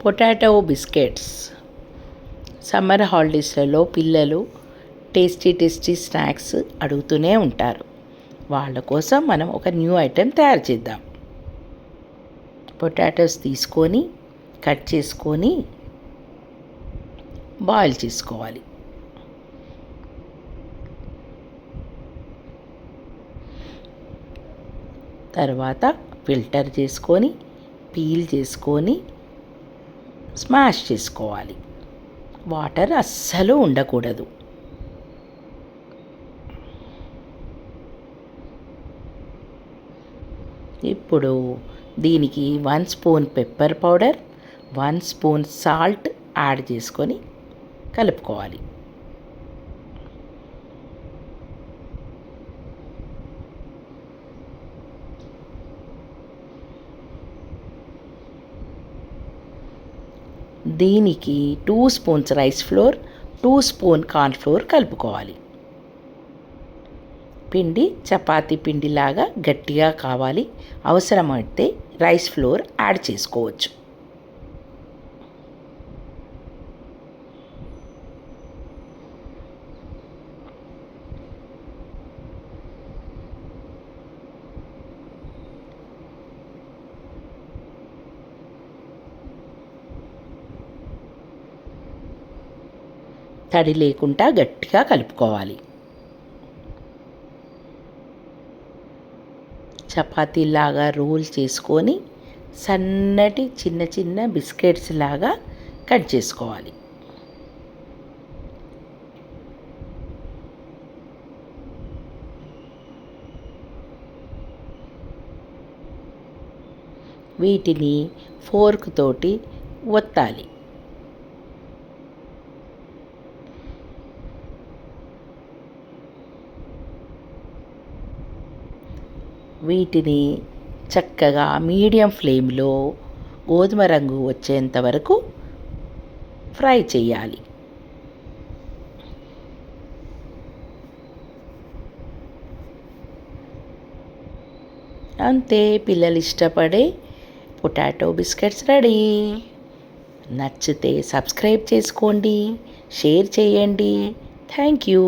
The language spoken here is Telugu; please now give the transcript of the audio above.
Potato biscuits. సమ్మర్ హాలిడేస్లలో పిల్లలు టేస్టీ స్నాక్స్ అడుగుతూనే ఉంటారు. వాళ్ళ కోసం మనం ఒక న్యూ ఐటెం తయారు చేద్దాం. పొటాటోస్ తీసుకొని కట్ చేసుకొని బాయిల్ చేసుకోవాలి. తర్వాత ఫిల్టర్ చేసుకొని పీల్ చేసుకొని స్మాష్ చేసుకోవాలి. వాటర్ అస్సలు ఉండకూడదు. ఇప్పుడు దీనికి 1 spoon pepper powder, 1 spoon salt add చేసుకొని కలుపుకోవాలి. దీనికి 2 spoons rice flour, 2 spoon corn flour కలుపుకోవాలి. పిండి చపాతీ పిండిలాగా గట్టిగా కావాలి. అవసరమైతే రైస్ ఫ్లోర్ యాడ్ చేసుకోవచ్చు. తడి లేకుండా గట్టిగా కలుపుకోవాలి. చపాతీలాగా రోల్ చేసుకొని సన్నటి చిన్న బిస్కెట్స్ లాగా కట్ చేసుకోవాలి. వీటిని ఫోర్క్ తోటి ఒత్తాలి. వీటిని చక్కగా మీడియం ఫ్లేమ్లో గోధుమ రంగు వచ్చేంత వరకు ఫ్రై చేయాలి. అంతే, పిల్లలు ఇష్టపడే పొటాటో బిస్కెట్స్ రెడీ. నచ్చితే సబ్స్క్రైబ్ చేసుకోండి, షేర్ చేయండి. Thank you.